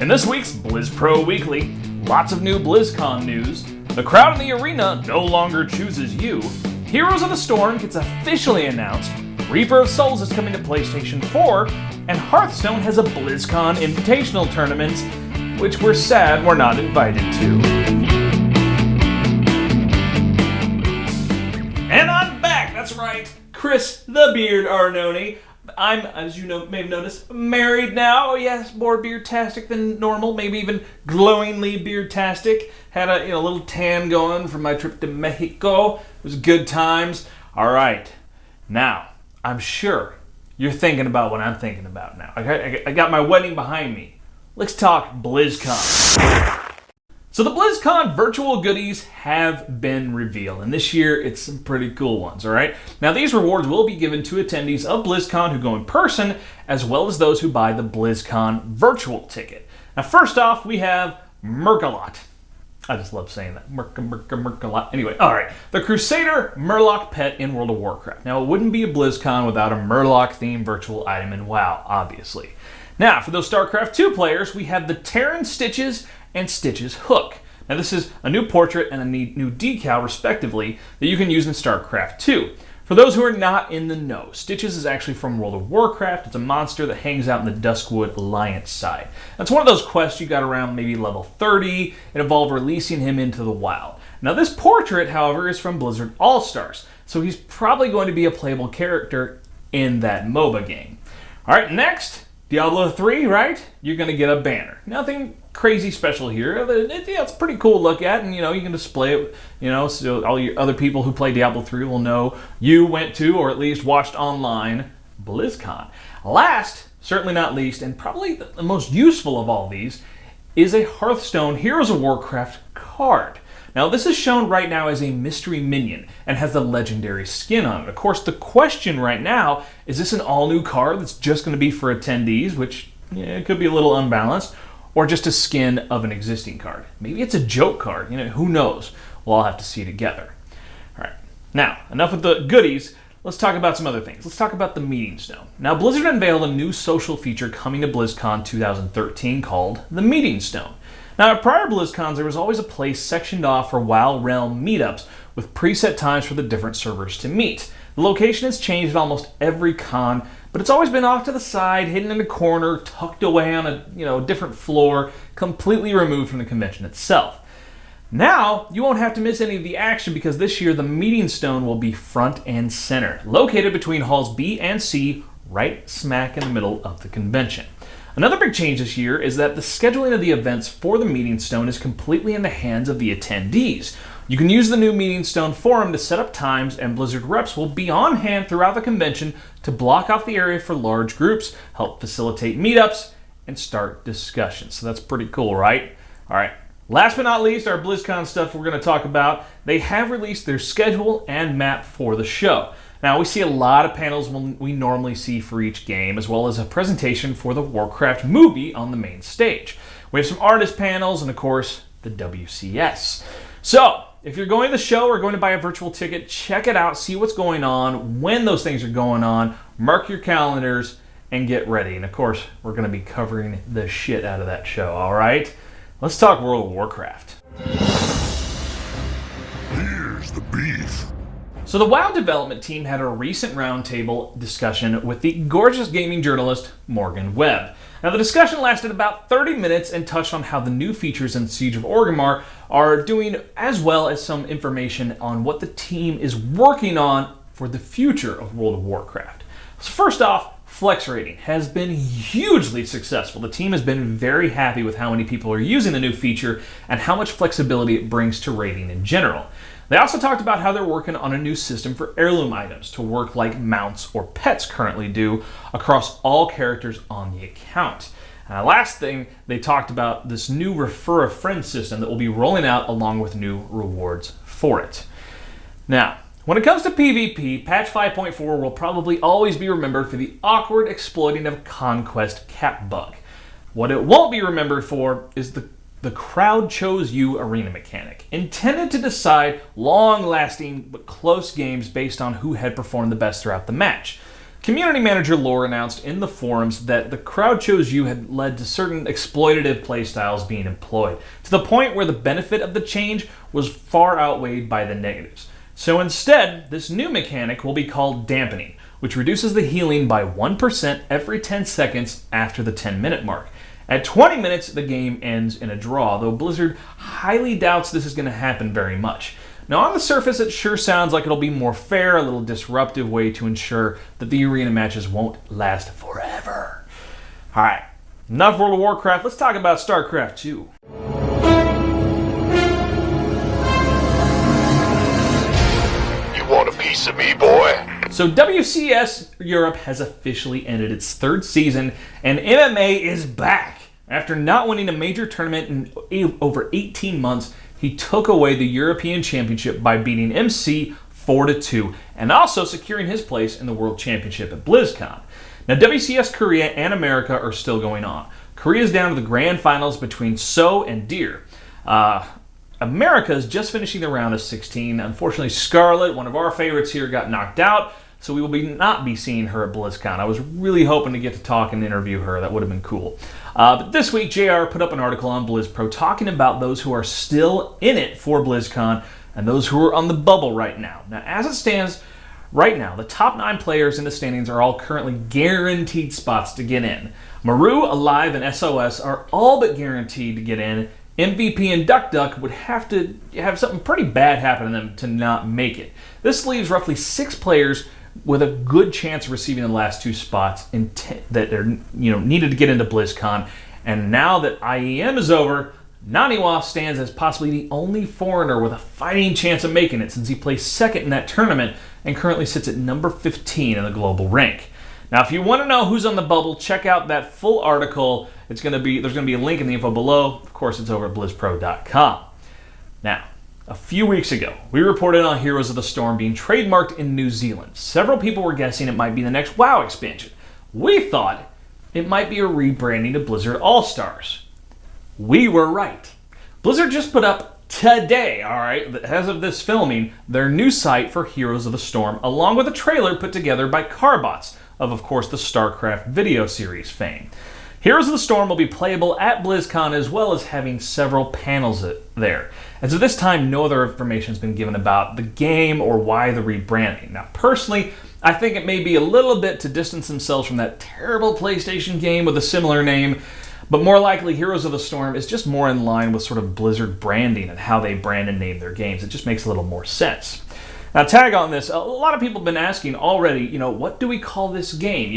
In this week's Blizz Pro Weekly, lots of new BlizzCon news, the crowd in the arena no longer chooses you, Heroes of the Storm gets officially announced, Reaper of Souls is coming to PlayStation 4, and Hearthstone has a BlizzCon Invitational tournament, which we're sad we're not invited to. And I'm back, that's right, Chris the Beard Arnone. I'm, as you know, may have noticed, married now. Yes, more beard-tastic than normal, maybe even glowingly beard-tastic. Had a little tan going from my trip to Mexico. It was good times. All right, now I'm sure you're thinking about what I'm thinking about now. I got my wedding behind me. Let's talk BlizzCon. So the BlizzCon virtual goodies have been revealed, and this year it's some pretty cool ones, all right? Now these rewards will be given to attendees of BlizzCon who go in person, as well as those who buy the BlizzCon virtual ticket. Now first off, we have Murkalot. I just love saying that. Murkalot. Anyway, all right. The Crusader Murloc pet in World of Warcraft. Now it wouldn't be a BlizzCon without a Murloc-themed virtual item in WoW, obviously. Now, for those Starcraft 2 players, we have the Terran Stitches and Stitches Hook. Now this is a new portrait and a new decal, respectively, that you can use in Starcraft 2. For those who are not in the know, Stitches is actually from World of Warcraft. It's a monster that hangs out in the Duskwood Alliance side. That's one of those quests you got around maybe level 30. It involved releasing him into the wild. Now this portrait, however, is from Blizzard All-Stars, so he's probably going to be a playable character in that MOBA game. All right, next, Diablo 3, right? You're going to get a banner. Nothing crazy special here. It's a pretty cool to look at, and you can display it, so all your other people who play Diablo 3 will know you went to, or at least watched online, BlizzCon. Last, certainly not least, and probably the most useful of all these, is a Hearthstone Heroes of Warcraft card. Now this is shown right now as a mystery minion and has the legendary skin on it. Of course, the question right now, is this an all-new card that's just going to be for attendees, which it could be a little unbalanced, or just a skin of an existing card? Maybe it's a joke card, who knows? We'll all have to see together. All right, now, enough with the goodies. Let's talk about some other things. Let's talk about the Meeting Stone. Now, Blizzard unveiled a new social feature coming to BlizzCon 2013 called the Meeting Stone. Now, at prior BlizzCons, there was always a place sectioned off for WoW Realm meetups with preset times for the different servers to meet. The location has changed at almost every con, but it's always been off to the side, hidden in a corner, tucked away on a different floor, completely removed from the convention itself. Now, you won't have to miss any of the action because this year the Meeting Stone will be front and center, located between halls B and C, right smack in the middle of the convention. Another big change this year is that the scheduling of the events for the Meeting Stone is completely in the hands of the attendees. You can use the new Meeting Stone forum to set up times, and Blizzard reps will be on hand throughout the convention to block off the area for large groups, help facilitate meetups, and start discussions. So that's pretty cool, right? All right. Last but not least, our BlizzCon stuff we're going to talk about. They have released their schedule and map for the show. Now, we see a lot of panels we normally see for each game, as well as a presentation for the Warcraft movie on the main stage. We have some artist panels and, of course, the WCS. So, if you're going to the show or going to buy a virtual ticket, check it out, see what's going on, when those things are going on, mark your calendars, and get ready. And, of course, we're going to be covering the shit out of that show, all right? Let's talk World of Warcraft. Here's the beef. So the WoW development team had a recent roundtable discussion with the gorgeous gaming journalist Morgan Webb. Now the discussion lasted about 30 minutes and touched on how the new features in Siege of Orgrimmar are doing, as well as some information on what the team is working on for the future of World of Warcraft. So first off, Flex rating has been hugely successful. The team has been very happy with how many people are using the new feature and how much flexibility it brings to rating in general. They also talked about how they're working on a new system for heirloom items to work like mounts or pets currently do across all characters on the account. Last thing, they talked about this new Refer a Friend system that will be rolling out along with new rewards for it. Now, when it comes to PvP, patch 5.4 will probably always be remembered for the awkward exploiting of Conquest cap bug. What it won't be remembered for is the crowd chose you arena mechanic, intended to decide long-lasting but close games based on who had performed the best throughout the match. Community manager Lore announced in the forums that the crowd chose you had led to certain exploitative playstyles being employed, to the point where the benefit of the change was far outweighed by the negatives. So instead, this new mechanic will be called dampening, which reduces the healing by 1% every 10 seconds after the 10-minute mark. At 20 minutes, the game ends in a draw, though Blizzard highly doubts this is going to happen very much. Now, on the surface, it sure sounds like it'll be more fair, a little disruptive way to ensure that the arena matches won't last forever. Alright, enough World of Warcraft, let's talk about Starcraft 2. You want a piece of me, boy? So WCS Europe has officially ended its third season, and MMA is back. After not winning a major tournament in over 18 months, he took away the European Championship by beating MC 4-2, and also securing his place in the World Championship at BlizzCon. Now, WCS Korea and America are still going on. Korea's down to the grand finals between So and Deer. America is just finishing the round of 16. Unfortunately, Scarlett, one of our favorites here, got knocked out, so we will not be seeing her at BlizzCon. I was really hoping to get to talk and interview her. That would have been cool. But this week, JR put up an article on BlizzPro talking about those who are still in it for BlizzCon and those who are on the bubble right now. Now, as it stands right now, the top 9 players in the standings are all currently guaranteed spots to get in. Maru, Alive, and SOS are all but guaranteed to get in. MVP and Duck Duck would have to have something pretty bad happen to them to not make it. This leaves roughly 6 players with a good chance of receiving the last 2 spots that are needed to get into BlizzCon. And now that IEM is over, Naniwa stands as possibly the only foreigner with a fighting chance of making it, since he placed second in that tournament and currently sits at number 15 in the global rank. Now, if you want to know who's on the bubble, check out that full article. There's going to be a link in the info below. Of course, it's over at BlizzPro.com. Now, a few weeks ago, we reported on Heroes of the Storm being trademarked in New Zealand. Several people were guessing it might be the next WoW expansion. We thought it might be a rebranding to Blizzard All-Stars. We were right. Blizzard just put up today, as of this filming, their new site for Heroes of the Storm, along with a trailer put together by Carbots, of course, the Starcraft video series fame. Heroes of the Storm will be playable at BlizzCon, as well as having several panels there. As of this time, no other information has been given about the game or why the rebranding. Now, personally, I think it may be a little bit to distance themselves from that terrible PlayStation game with a similar name, but more likely Heroes of the Storm is just more in line with sort of Blizzard branding and how they brand and name their games. It just makes a little more sense. Now, tag on this, a lot of people have been asking already, what do we call this game?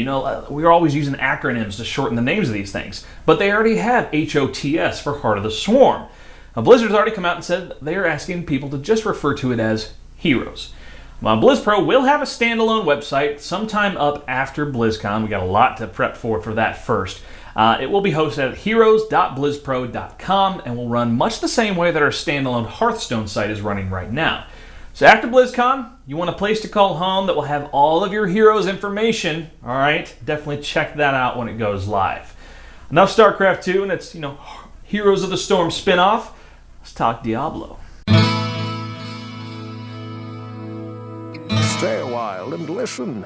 We're always using acronyms to shorten the names of these things, but they already have HOTS for Heart of the Swarm. Now, Blizzard's already come out and said they are asking people to just refer to it as Heroes. Now, BlizzPro will have a standalone website sometime up after BlizzCon. We got a lot to prep for that first. It will be hosted at heroes.blizzpro.com and will run much the same way that our standalone Hearthstone site is running right now. So after BlizzCon, you want a place to call home that will have all of your heroes' information. All right, definitely check that out when it goes live. Enough StarCraft 2 and its, Heroes of the Storm spinoff. Let's talk Diablo. Stay a while and listen.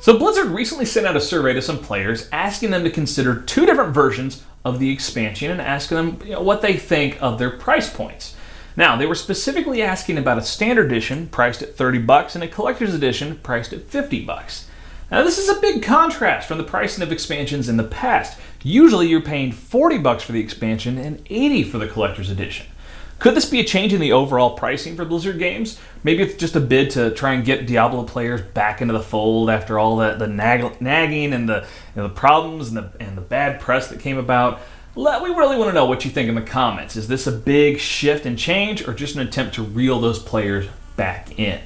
So Blizzard recently sent out a survey to some players asking them to consider 2 different versions of the expansion and asking them what they think of their price points. Now, they were specifically asking about a standard edition priced at $30 and a collector's edition priced at $50. Now, this is a big contrast from the pricing of expansions in the past. Usually, you're paying $40 for the expansion and $80 for the collector's edition. Could this be a change in the overall pricing for Blizzard games? Maybe it's just a bid to try and get Diablo players back into the fold after all the nagging and the problems and the bad press that came about. We really want to know what you think in the comments. Is this a big shift and change, or just an attempt to reel those players back in?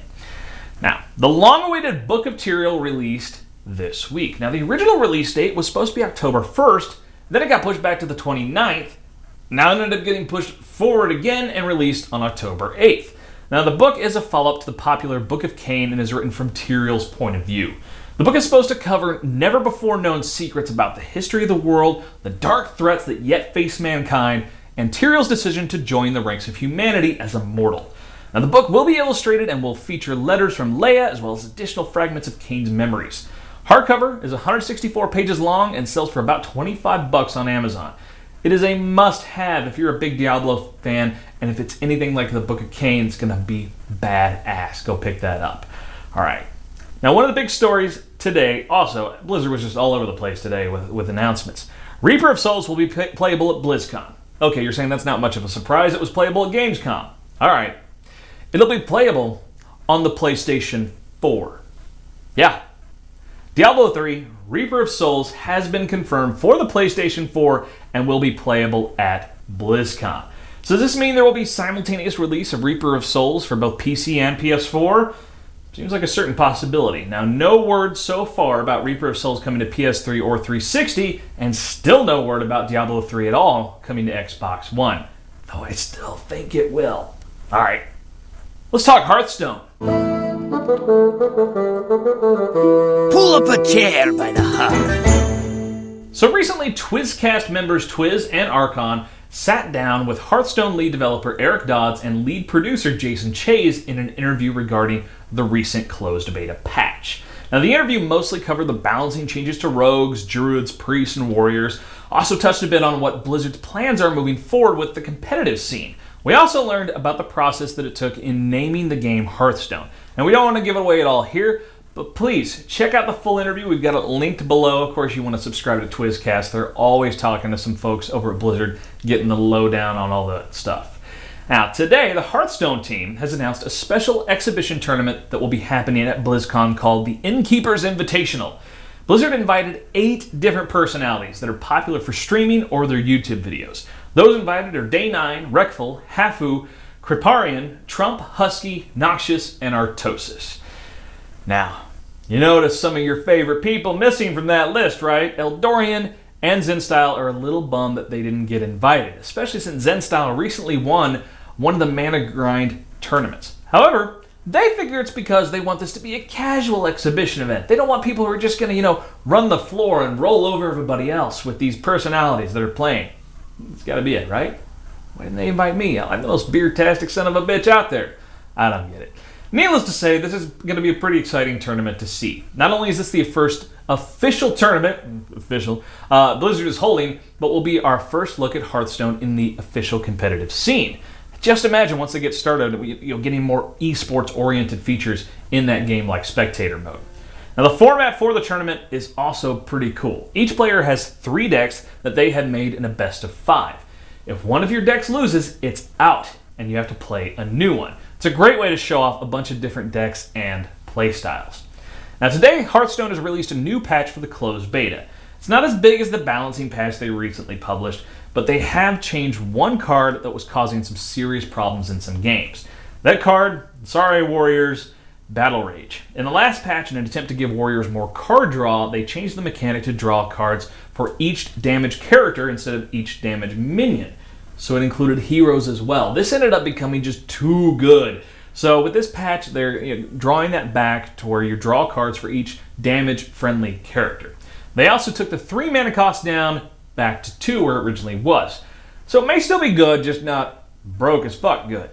Now, the long-awaited Book of Tyrael released this week. Now, the original release date was supposed to be October 1st, then it got pushed back to the 29th. Now it ended up getting pushed forward again and released on October 8th. Now, the book is a follow-up to the popular Book of Cain and is written from Tyrael's point of view. The book is supposed to cover never-before-known secrets about the history of the world, the dark threats that yet face mankind, and Tyrael's decision to join the ranks of humanity as a mortal. Now, the book will be illustrated and will feature letters from Leia as well as additional fragments of Kane's memories. Hardcover is 164 pages long and sells for about $25 on Amazon. It is a must-have if you're a big Diablo fan, and if it's anything like the Book of Kane, it's going to be badass. Go pick that up. All right. Now, one of the big stories today, also, Blizzard was just all over the place today with announcements. Reaper of Souls will be playable at BlizzCon. Okay, you're saying that's not much of a surprise. It was playable at Gamescom. All right. It'll be playable on the PlayStation 4. Yeah. Diablo 3, Reaper of Souls has been confirmed for the PlayStation 4 and will be playable at BlizzCon. So does this mean there will be simultaneous release of Reaper of Souls for both PC and PS4? Seems like a certain possibility. Now, no word so far about Reaper of Souls coming to PS3 or 360, and still no word about Diablo 3 at all coming to Xbox One. Though I still think it will. Alright, let's talk Hearthstone. Pull up a chair by the heart. So recently, TwizCast members Twiz and Archon sat down with Hearthstone lead developer Eric Dodds and lead producer Jason Chase in an interview regarding the recent closed beta patch. Now, the interview mostly covered the balancing changes to rogues, druids, priests, and warriors. Also touched a bit on what Blizzard's plans are moving forward with the competitive scene. We also learned about the process that it took in naming the game Hearthstone. And we don't want to give it away at all here, but please check out the full interview. We've got it linked below. Of course, you want to subscribe to TwizCast. They're always talking to some folks over at Blizzard, getting the lowdown on all that stuff. Now, today, the Hearthstone team has announced a special exhibition tournament that will be happening at BlizzCon called the Innkeeper's Invitational. Blizzard invited 8 different personalities that are popular for streaming or their YouTube videos. Those invited are Day9, Rekful, Hafu, Kriparian, Trump, Husky, Noxious, and Artosis. Now, you notice some of your favorite people missing from that list, right? Eldorian and Zenstyle are a little bummed that they didn't get invited, especially since Zenstyle recently won one of the Mana Grind tournaments. However, they figure it's because they want this to be a casual exhibition event. They don't want people who are just going to, run the floor and roll over everybody else with these personalities that are playing. It's got to be it, right? Why didn't they invite me? I'm the most beer-tastic son of a bitch out there. I don't get it. Needless to say, this is going to be a pretty exciting tournament to see. Not only is this the first official tournament, Blizzard is holding, but will be our first look at Hearthstone in the official competitive scene. Just imagine once they get started, getting more esports-oriented features in that game like spectator mode. Now, the format for the tournament is also pretty cool. Each player has 3 decks that they had made in a best of 5. If one of your decks loses, it's out, and you have to play a new one. It's a great way to show off a bunch of different decks and playstyles. Now, today, Hearthstone has released a new patch for the closed beta. It's not as big as the balancing patch they recently published, but they have changed one card that was causing some serious problems in some games. That card, sorry Warriors, Battle Rage. In the last patch, in an attempt to give Warriors more card draw, they changed the mechanic to draw cards for each damaged character instead of each damaged minion. So it included heroes as well. This ended up becoming just too good. So with this patch, they're drawing that back to where you draw cards for each damage-friendly character. They also took the 3 mana cost down back to 2 where it originally was. So it may still be good, just not broke as fuck good.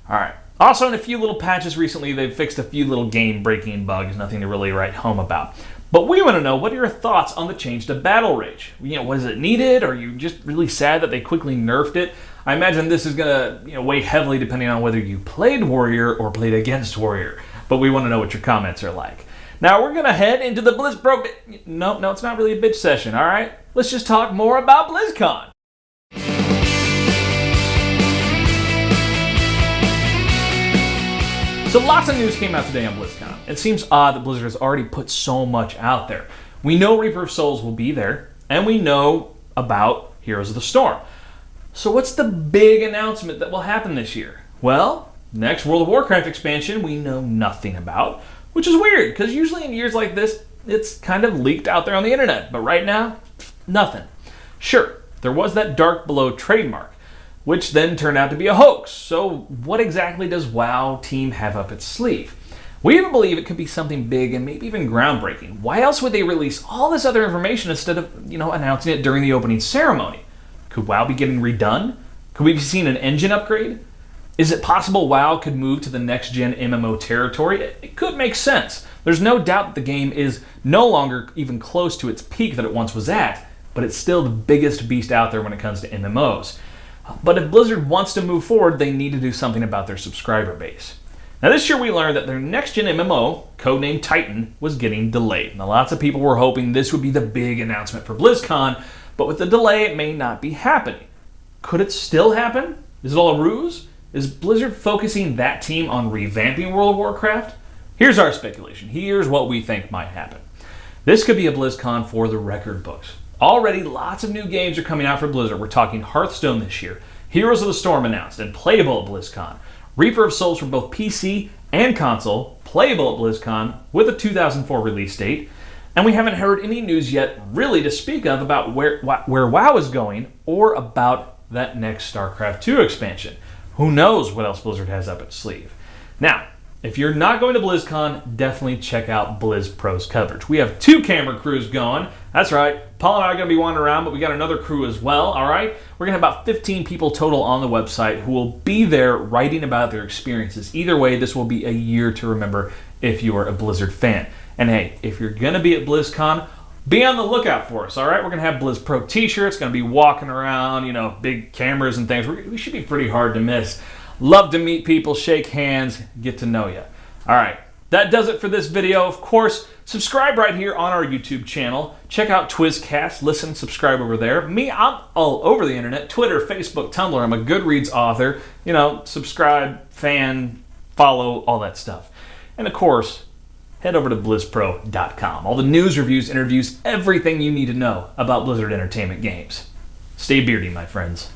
Alright. Also, in a few little patches recently, they've fixed a few little game-breaking bugs, nothing to really write home about. But we want to know, what are your thoughts on the change to Battle Rage? Was it needed? Or are you just really sad that they quickly nerfed it? I imagine this is going to weigh heavily depending on whether you played Warrior or played against Warrior. But we want to know what your comments are like. Now, we're going to head into the BlizzBro... No, it's not really a bitch session, all right? Let's just talk more about BlizzCon. So lots of news came out today on BlizzCon. It seems odd that Blizzard has already put so much out there. We know Reaper of Souls will be there, and we know about Heroes of the Storm. So what's the big announcement that will happen this year? Well, next World of Warcraft expansion we know nothing about, which is weird, because usually in years like this, it's kind of leaked out there on the internet. But right now, nothing. Sure, there was that Dark Below trademark, which then turned out to be a hoax. So what exactly does WoW team have up its sleeve? We even believe it could be something big and maybe even groundbreaking. Why else would they release all this other information instead of, announcing it during the opening ceremony? Could WoW be getting redone? Could we be seeing an engine upgrade? Is it possible WoW could move to the next-gen MMO territory? It could make sense. There's no doubt that the game is no longer even close to its peak that it once was at, but it's still the biggest beast out there when it comes to MMOs. But if Blizzard wants to move forward, they need to do something about their subscriber base. Now this year we learned that their next-gen MMO, codenamed Titan, was getting delayed. Now lots of people were hoping this would be the big announcement for BlizzCon, but with the delay it may not be happening. Could it still happen? Is it all a ruse? Is Blizzard focusing that team on revamping World of Warcraft? Here's our speculation. Here's what we think might happen. This could be a BlizzCon for the record books. Already lots of new games are coming out for Blizzard. We're talking Hearthstone this year, Heroes of the Storm announced and playable at BlizzCon, Reaper of Souls for both PC and console, playable at BlizzCon with a 2004 release date, and we haven't heard any news yet really to speak of about where WoW is going or about that next Starcraft 2 expansion. Who knows what else Blizzard has up its sleeve. Now, if you're not going to BlizzCon, definitely check out BlizzPro's coverage. We have 2 camera crews going. That's right, Paul and I are going to be wandering around, but we got another crew as well, all right? We're going to have about 15 people total on the website who will be there writing about their experiences. Either way, this will be a year to remember if you are a Blizzard fan. And hey, if you're going to be at BlizzCon, be on the lookout for us, all right? We're going to have BlizzPro t-shirts, going to be walking around, big cameras and things. We should be pretty hard to miss. Love to meet people, shake hands, get to know you. All right, that does it for this video. Of course, subscribe right here on our YouTube channel. Check out Twizcast, listen, subscribe over there. Me, I'm all over the internet, Twitter, Facebook, Tumblr. I'm a Goodreads author. Subscribe, fan, follow, all that stuff. And of course, head over to BlizzPro.com. All the news, reviews, interviews, everything you need to know about Blizzard Entertainment games. Stay beardy, my friends.